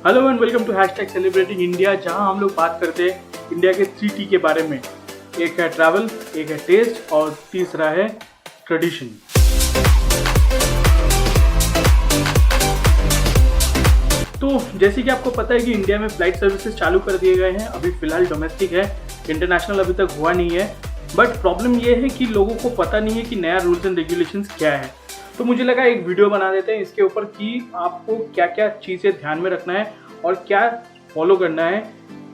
Hello and welcome to hashtag celebrating India, जहां हम लोग बात करते हैं इंडिया के 3T के बारे में। एक है ट्रैवल, एक है टेस्ट और तीसरा है ट्रेडिशन। तो जैसे कि आपको पता है कि इंडिया में फ्लाइट सर्विसेज चालू कर दिए गए हैं। अभी फिलहाल डोमेस्टिक है, इंटरनेशनल अभी तक हुआ नहीं है। बट प्रॉब्लम ये है कि लोगों को पता नहीं है कि नया रूल्स एंड रेगुलेशंस क्या है। तो मुझे लगा एक वीडियो बना देते हैं इसके ऊपर कि आपको क्या क्या चीज़ें ध्यान में रखना है और क्या फॉलो करना है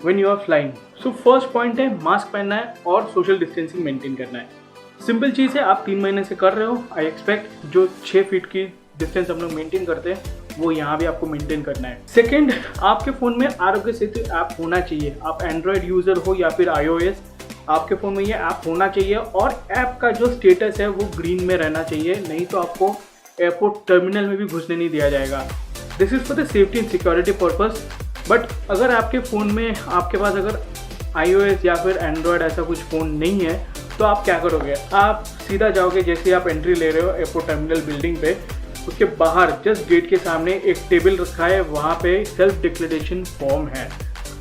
when you are flying. So first point है मास्क पहनना है और सोशल डिस्टेंसिंग मेंटेन करना है। सिंपल चीज़ है, आप 3 महीने से कर रहे हो। आई एक्सपेक्ट जो 6 फीट की डिस्टेंस हम लोग मेंटेन करते हैं वो यहाँ भी आपको मेंटेन करना है। सेकेंड, आपके फ़ोन में आरोग्य सेतु ऐप होना चाहिए। आप एंड्रॉयड यूज़र हो या फिर iOS, आपके फ़ोन में ये ऐप होना चाहिए और ऐप का जो स्टेटस है वो ग्रीन में रहना चाहिए, नहीं तो आपको एयरपोर्ट टर्मिनल में भी घुसने नहीं दिया जाएगा। This is for the safety and security purpose. But अगर आपके फ़ोन में आपके पास अगर iOS या फिर एंड्रॉयड ऐसा कुछ फ़ोन नहीं है तो आप क्या करोगे, आप सीधा जाओगे। जैसे आप एंट्री ले रहे हो एयरपोर्ट टर्मिनल बिल्डिंग पे, उसके बाहर जस्ट गेट के सामने एक टेबल रखा है, वहाँ पे सेल्फ डिक्लेरेशन फॉर्म है।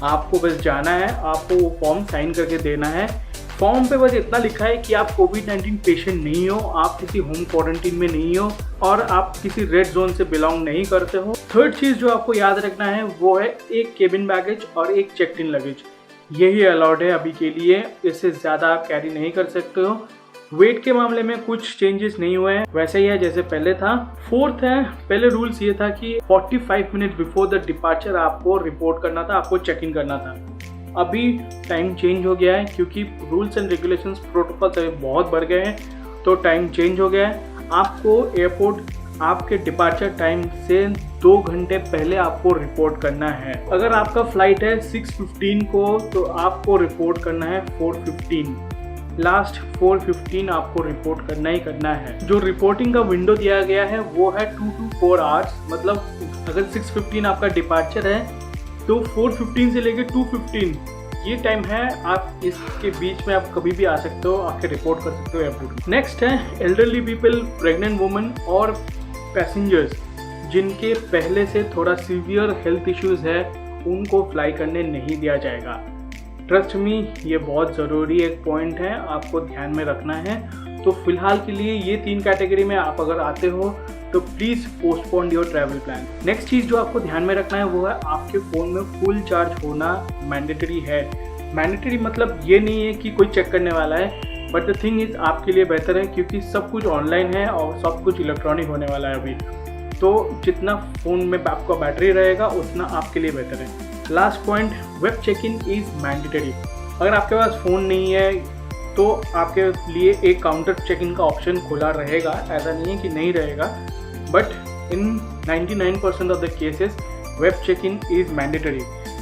आपको बस जाना है, आपको वो फॉर्म साइन करके देना है। फॉर्म पे बस इतना लिखा है कि आप कोविड-19 पेशेंट नहीं हो, आप किसी होम क्वारंटीन में नहीं हो और आप किसी रेड जोन से बिलोंग नहीं करते हो। थर्ड चीज़ जो आपको याद रखना है वो है एक केबिन बैगेज और एक चेक इन लगेज। यही अलाउड है अभी के लिए, इससे ज़्यादा आप कैरी नहीं कर सकते हो। वेट के मामले में कुछ चेंजेस नहीं हुए हैं, वैसे ही है जैसे पहले था। फोर्थ है, पहले रूल्स ये था कि 45 मिनट बिफोर द डिपार्चर आपको रिपोर्ट करना था, आपको चेक इन करना था। अभी टाइम चेंज हो गया है क्योंकि रूल्स एंड रेगुलेशंस प्रोटोकॉल अभी बहुत बढ़ गए हैं, तो टाइम चेंज हो गया है। आपको एयरपोर्ट आपके डिपार्चर टाइम से 2 घंटे पहले आपको रिपोर्ट करना है। अगर आपका फ्लाइट है 6:15 को तो आपको रिपोर्ट करना है 4:15। लास्ट 4:15 आपको रिपोर्ट करना ही करना है। जो रिपोर्टिंग का विंडो दिया गया है वो है 2 to 4 आवर्स। मतलब अगर 6:15 आपका डिपार्चर है तो 4:15 से लेकर 2:15 ये टाइम है। आप इसके बीच में आप कभी भी आ सकते हो, आके रिपोर्ट कर सकते हो एयरपोर्ट। नेक्स्ट है एल्डरली पीपल, प्रेग्नेंट वुमेन और पैसेंजर्स जिनके पहले से थोड़ा सीवियर हेल्थ इश्यूज है, उनको फ्लाई करने नहीं दिया जाएगा। ट्रस्ट मी, ये बहुत ज़रूरी एक पॉइंट है, आपको ध्यान में रखना है। तो फिलहाल के लिए ये 3 कैटेगरी में आप अगर आते हो तो please postpone your travel plan. Next चीज़ जो आपको ध्यान में रखना है वो है आपके फ़ोन में फुल चार्ज होना मैंडेटरी है। मैंडेटरी मतलब ये नहीं है कि कोई चेक करने वाला है, बट द थिंग इज़ आपके लिए बेहतर है क्योंकि सब कुछ ऑनलाइन है और सब कुछ इलेक्ट्रॉनिक होने वाला है अभी। तो जितना फ़ोन में आपका बैटरी रहेगा उतना आपके लिए बेहतर है। Last point, web check in is mandatory. अगर आपके पास फ़ोन नहीं है तो आपके लिए एक काउंटर चेक इन का ऑप्शन खुला रहेगा, ऐसा नहीं है कि नहीं रहेगा। But in 99% of the cases web check in is mandatory.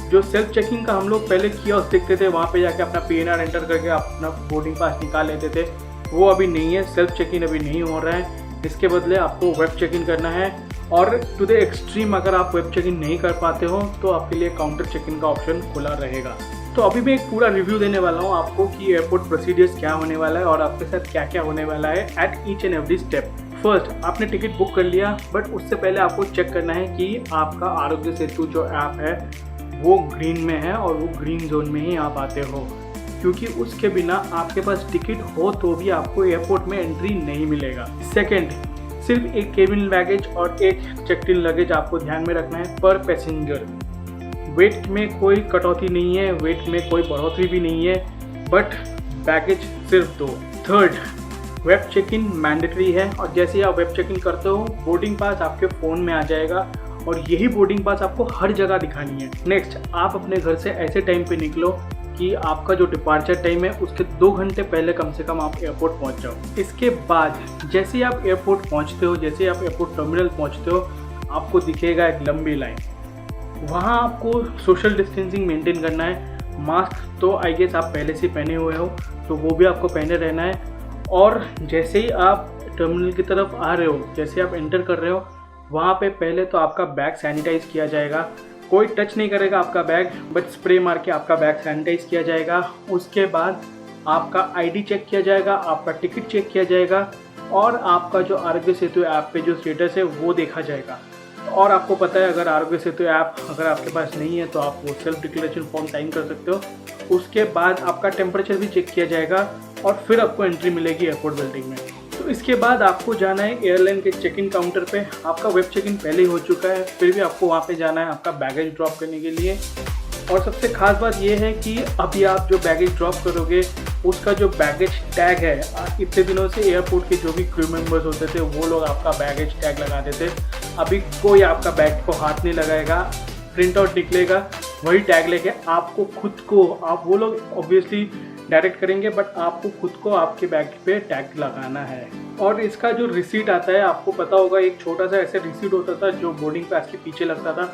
जो सेल्फ चेकिंग का हम लोग पहले कियोस्क देखते थे, वहाँ पे जाके अपना PNR एंटर करके अपना बोर्डिंग पास निकाल लेते थे, वो अभी नहीं है। सेल्फ चेक इन अभी नहीं हो रहा है, इसके बदले आपको वेब चेक इन करना है। और टू द एक्सट्रीम अगर आप वेब चेक इन नहीं कर पाते हो तो आपके लिए काउंटर चेक इन का ऑप्शन खुला रहेगा। तो अभी मैं एक पूरा रिव्यू देने वाला हूँ आपको कि एयरपोर्ट प्रोसीडियर्स क्या होने वाला है और आपके साथ क्या क्या होने वाला है at each and every step. First, आपने टिकट बुक कर लिया, बट उससे पहले आपको चेक करना है कि आपका आरोग्य सेतु जो ऐप है वो ग्रीन में है और वो ग्रीन जोन में ही आप आते हो, क्योंकि उसके बिना आपके पास टिकट हो तो भी आपको एयरपोर्ट में एंट्री नहीं मिलेगा। सेकेंड, सिर्फ एक केबिन बैगेज और एक चेक इन लगेज आपको ध्यान में रखना है पर पैसेंजर। वेट में कोई कटौती नहीं है, वेट में कोई बढ़ोतरी भी नहीं है, बट बैगेज सिर्फ 2। Third, web check in mandatory है और जैसे ही आप वेब चेक इन करते हो बोर्डिंग पास आपके फ़ोन में आ जाएगा और यही बोर्डिंग पास आपको हर जगह दिखानी है। नेक्स्ट, आप अपने घर से ऐसे टाइम पे निकलो कि आपका जो डिपार्चर टाइम है उसके 2 घंटे पहले कम से कम आप एयरपोर्ट पहुंच जाओ। इसके बाद जैसे ही आप एयरपोर्ट पहुंचते हो, जैसे ही आप एयरपोर्ट टर्मिनल पहुंचते हो, आपको दिखेगा एक लंबी लाइन। वहाँ आपको सोशल डिस्टेंसिंग मेंटेन करना है। मास्क तो आई गेस आप पहले से पहने हुए हो तो वो भी आपको पहने रहना है। और जैसे ही आप टर्मिनल की तरफ आ रहे हो, जैसे आप एंटर कर रहे हो, वहाँ पे पहले तो आपका बैग सैनिटाइज किया जाएगा। कोई टच नहीं करेगा आपका बैग, बट स्प्रे मार के आपका बैग सैनिटाइज किया जाएगा। उसके बाद आपका ID चेक किया जाएगा, आपका टिकट चेक किया जाएगा और आपका जो आरोग्य सेतु ऐप पे जो स्टेटस है वो देखा जाएगा। और आपको पता है अगर आरोग्य सेतु ऐप अगर आपके पास नहीं है तो आप वो सेल्फ डिक्लेरेशन फॉर्म साइन कर सकते हो। उसके बाद आपका टेम्परेचर भी चेक किया जाएगा और फिर आपको एंट्री मिलेगी एयरपोर्ट बिल्डिंग में। तो इसके बाद आपको जाना है एयरलाइन के चेक इन काउंटर पे। आपका वेब चेक इन पहले ही हो चुका है, फिर भी आपको वहाँ पे जाना है आपका बैगेज ड्रॉप करने के लिए। और सबसे खास बात यह है कि अभी आप जो बैगेज ड्रॉप करोगे उसका जो बैगेज टैग है, इतने दिनों से एयरपोर्ट के जो भी क्रू मेंबर्स होते थे वो लोग आपका बैगेज टैग लगाते थे। अभी कोई आपका बैग को हाथ नहीं लगाएगा, प्रिंट आउट निकलेगा वही टैग लेके आपको खुद को, आप वो लोग ऑब्वियसली डायरेक्ट करेंगे बट आपको खुद को आपके बैग पे टैग लगाना है। और इसका जो रिसीट आता है, आपको पता होगा एक छोटा सा ऐसे रिसीट होता था जो बोर्डिंग पास के पीछे लगता था,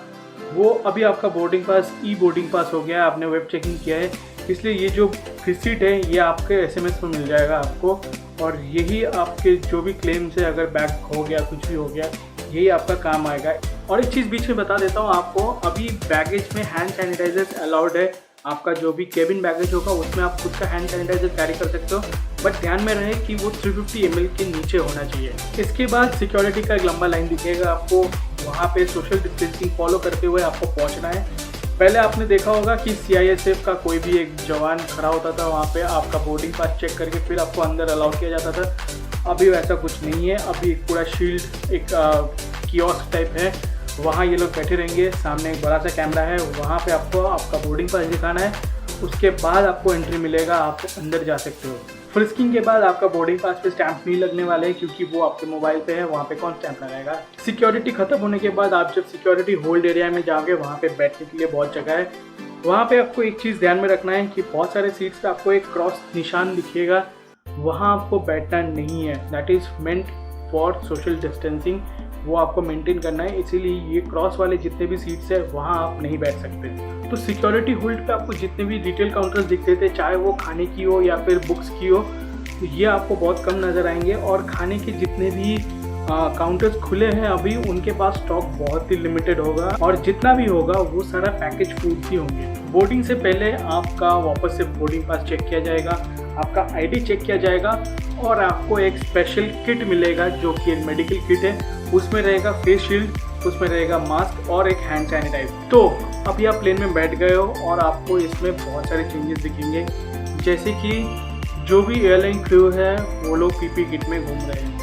वो अभी आपका बोर्डिंग पास ई बोर्डिंग पास हो गया है, आपने वेब चेकिंग किया है, इसलिए ये जो रिसीट है ये आपके SMS में मिल जाएगा आपको। और यही आपके जो भी क्लेम से अगर बैग खो गया कुछ भी हो गया यही आपका काम आएगा। और एक चीज़ बीच में बता देता हूँ आपको, अभी बैगेज में हैंड सैनिटाइजर्स अलाउड है। आपका जो भी केबिन बैगेज होगा उसमें आप खुद का हैंड सैनिटाइजर कैरी कर सकते हो, बट ध्यान में रहे कि वो 350 ml के नीचे होना चाहिए। इसके बाद सिक्योरिटी का एक लंबा लाइन दिखेगा आपको, वहाँ पे सोशल डिस्टेंसिंग फॉलो करते हुए आपको पहुँचना है। पहले आपने देखा होगा कि CISF का कोई भी एक जवान खड़ा होता था वहाँ पे, आपका बोर्डिंग पास चेक करके फिर आपको अंदर अलाउ किया जाता था। अभी वैसा कुछ नहीं है, अभी एक पूरा शील्ड एक कियोस्क टाइप है, वहाँ ये लोग बैठे रहेंगे, सामने एक बड़ा सा कैमरा है, वहाँ पे आपको आपका बोर्डिंग पास दिखाना है, उसके बाद आपको एंट्री मिलेगा, आप अंदर जा सकते हो। फ्रिस्किंग के बाद आपका बोर्डिंग पास पे स्टैंप नहीं लगने वाले हैं क्योंकि वो आपके मोबाइल पे है, वहाँ पे कौन स्टैंप लगाएगा। सिक्योरिटी खत्म होने के बाद आप जब सिक्योरिटी होल्ड एरिया में जाओगे वहाँ पे बैठने के लिए बहुत जगह है। वहाँ पे आपको एक चीज़ ध्यान में रखना है कि बहुत सारे सीट्स पे आपको एक क्रॉस निशान दिखेगा, वहाँ आपको बैठना नहीं है, that is meant for social distancing, वो आपको मेंटेन करना है, इसीलिए ये क्रॉस वाले जितने भी सीट्स है वहाँ आप नहीं बैठ सकते। तो सिक्योरिटी होल्ड पे आपको जितने भी रिटेल काउंटर्स दिखते थे, चाहे वो खाने की हो या फिर बुक्स की हो, तो ये आपको बहुत कम नज़र आएंगे। और खाने के जितने भी काउंटर्स खुले हैं अभी उनके पास स्टॉक बहुत ही लिमिटेड होगा, और जितना भी होगा वो सारा पैकेज फूड ही होंगे। बोर्डिंग से पहले आपका वापस से बोर्डिंग पास चेक किया जाएगा, आपका ID चेक किया जाएगा और आपको एक स्पेशल किट मिलेगा जो कि एक मेडिकल किट है, उसमें रहेगा फेस शील्ड, उसमें रहेगा मास्क और एक हैंड सैनिटाइजर। तो अभी आप प्लेन में बैठ गए हो और आपको इसमें बहुत सारे चेंजेस दिखेंगे, जैसे कि जो भी एयरलाइन क्रू है वो लोग PP किट में घूम रहे हैं।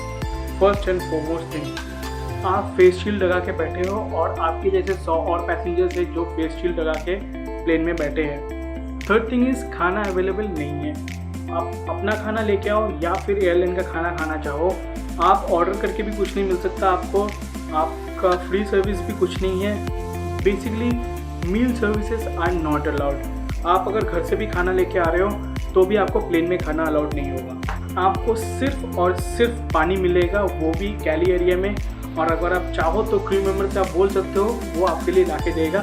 फर्स्ट एंड फॉरमोस्ट थिंग, आप फेस शील्ड लगा के बैठे हो और आपके जैसे 100 और पैसेंजर्स हैं जो फेस शील्ड लगा के प्लेन में बैठे हैं। थर्ड थिंग इज़ खाना अवेलेबल नहीं है, आप अपना खाना लेके आओ या फिर एयरलाइन का खाना खाना चाहो, आप ऑर्डर करके भी कुछ नहीं मिल सकता आपको, आपका फ्री सर्विस भी कुछ नहीं है। Basically meal services are not allowed. आप अगर घर से भी खाना लेके आ रहे हो तो भी आपको प्लेन में खाना अलाउड नहीं होगा। आपको सिर्फ और सिर्फ पानी मिलेगा, वो भी गैली एरिया में, और अगर आप चाहो तो क्रू मेंबर से आप बोल सकते हो वो आपके लिए ला के देगा।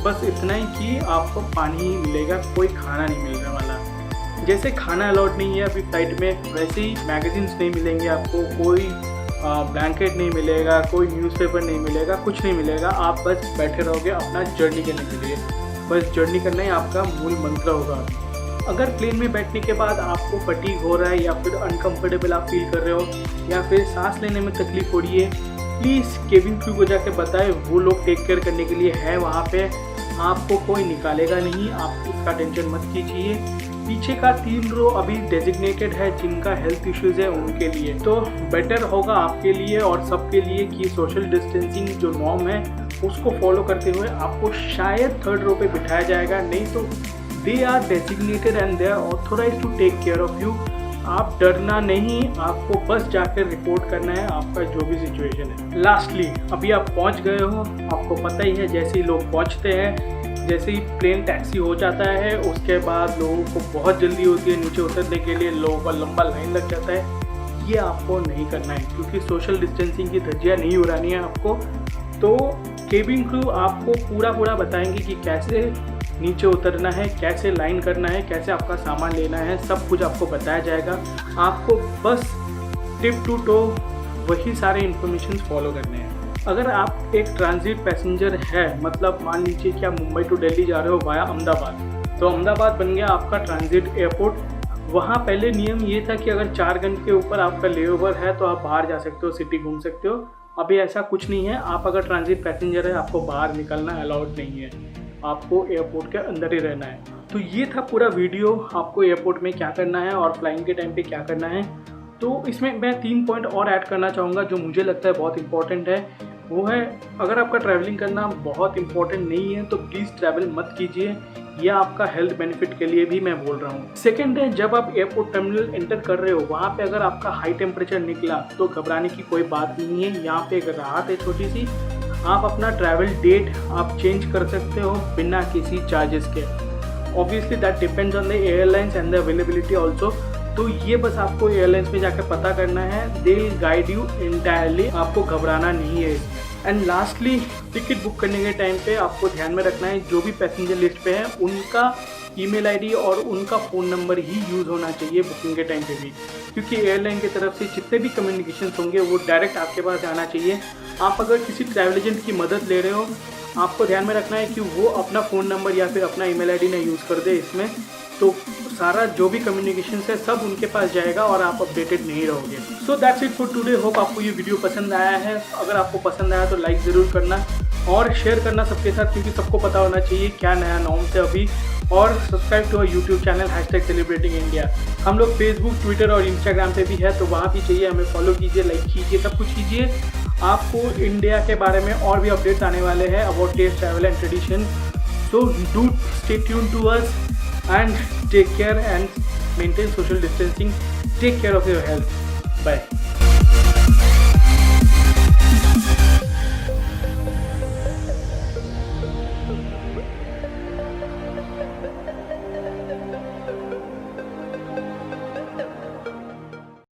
बस इतना ही कि आपको पानी ही मिलेगा, कोई खाना नहीं मिलने वाला। जैसे खाना अलाउड नहीं है अभी फ्लाइट में, वैसे ही मैगजीन्स नहीं मिलेंगे आपको, कोई ब्लैंकेट नहीं मिलेगा, कोई न्यूज़पेपर नहीं मिलेगा, कुछ नहीं मिलेगा। आप बस बैठे रहोगे अपना जर्नी करने के लिए, बस जर्नी करना ही आपका मूल मंत्र होगा। अगर प्लेन में बैठने के बाद आपको फटीग हो रहा है या फिर अनकंफर्टेबल आप फील कर रहे हो या फिर सांस लेने में तकलीफ हो रही है, प्लीज़ केबिन क्रू को जाके बताएं, वो लोग टेक केयर करने के लिए है वहाँ पे, आपको कोई निकालेगा नहीं, आप उसका टेंशन मत कीजिए। पीछे का 3 रो अभी डेजिग्नेटेड है जिनका हेल्थ इश्यूज़ है उनके लिए, तो बेटर होगा आपके लिए और सबके लिए कि सोशल डिस्टेंसिंग जो नॉर्म है उसको फॉलो करते हुए आपको शायद 3rd रो पे बिठाया जाएगा, नहीं तो they are designated and they are authorise to take care of you. आप डरना नहीं, आपको बस जाकर रिपोर्ट करना है आपका जो भी सिचुएशन है। लास्टली अभी आप पहुंच गए हो, आपको पता ही है जैसे ही लोग पहुंचते हैं, जैसे ही प्लेन टैक्सी हो जाता है उसके बाद लोगों को बहुत जल्दी होती है नीचे उतरने के लिए, लोगों का लंबा लाइन लग जाता है। ये आपको नहीं करना है क्योंकि सोशल डिस्टेंसिंग की धज्जियाँ नहीं उड़ानी है आपको। तो केबिन क्रू आपको पूरा बताएंगे कि कैसे नीचे उतरना है, कैसे लाइन करना है, कैसे आपका सामान लेना है, सब कुछ आपको बताया जाएगा। आपको बस टिप टू टो वही सारे इन्फॉर्मेशन फॉलो करने हैं। अगर आप एक ट्रांजिट पैसेंजर है, मतलब मान लीजिए कि आप मुंबई टू दिल्ली जा रहे हो वाया अहमदाबाद, तो अहमदाबाद बन गया आपका ट्रांजिट एयरपोर्ट। वहाँ पहले नियम ये था कि अगर 4 घंटे के ऊपर आपका लेओवर है तो आप बाहर जा सकते हो, सिटी घूम सकते हो, अभी ऐसा कुछ नहीं है। आप अगर ट्रांजिट पैसेंजर है, आपको बाहर निकलना अलाउड नहीं है, आपको एयरपोर्ट के अंदर ही रहना है। तो ये था पूरा वीडियो, आपको एयरपोर्ट में क्या करना है और फ्लाइंग के टाइम पे क्या करना है। तो इसमें मैं 3 पॉइंट और ऐड करना चाहूँगा जो मुझे लगता है बहुत इंपॉर्टेंट है। वो है, अगर आपका ट्रैवलिंग करना बहुत इंपॉर्टेंट नहीं है तो प्लीज़ ट्रैवल मत कीजिए। यह आपका हेल्थ बेनिफिट के लिए भी मैं बोल रहा हूँ। सेकंड है, जब आप एयरपोर्ट टर्मिनल एंटर कर रहे हो, वहाँ पे अगर आपका हाई टेम्परेचर निकला तो घबराने की कोई बात नहीं है। यहाँ पे एक राहत है छोटी सी, आप अपना ट्रैवल डेट आप चेंज कर सकते हो बिना किसी चार्जेस के। Obviously that depends on the airlines and the availability also. तो ये बस आपको एयरलाइंस में जाकर पता करना है, they will guide you entirely, आपको घबराना नहीं है इसमें। एंड लास्टली, टिकट बुक करने के टाइम पे आपको ध्यान में रखना है जो भी पैसेंजर लिस्ट पे है उनका ईमेल आईडी और उनका फ़ोन नंबर ही यूज़ होना चाहिए बुकिंग के टाइम पे भी, क्योंकि एयरलाइन की तरफ से जितने भी कम्युनिकेशन होंगे वो डायरेक्ट आपके पास आना चाहिए। आप अगर किसी ट्रैवल एजेंट की मदद ले रहे हो, आपको ध्यान में रखना है कि वो अपना फ़ोन नंबर या फिर अपना ईमेल आईडी ना यूज़ कर दे इसमें, तो सारा जो भी कम्युनिकेशन है सब उनके पास जाएगा और आप अपडेटेड नहीं रहोगे। So that's it for today. Hope आपको ये वीडियो पसंद आया है। अगर आपको पसंद आया तो लाइक ज़रूर करना और शेयर करना सबके साथ, क्योंकि सबको पता होना चाहिए क्या नया नॉर्म्स है अभी। और subscribe to our YouTube channel #celebrating India. हम लोग फेसबुक, ट्विटर और इंस्टाग्राम पे भी है, तो वहाँ भी चाहिए, हमें फॉलो कीजिए, लाइक कीजिए, सब कुछ कीजिए। आपको इंडिया के बारे में और भी अपडेट्स आने वाले हैं about test, travel and tradition. So do stay tune to us and take care and maintain social distancing. Take care of your health. Bye.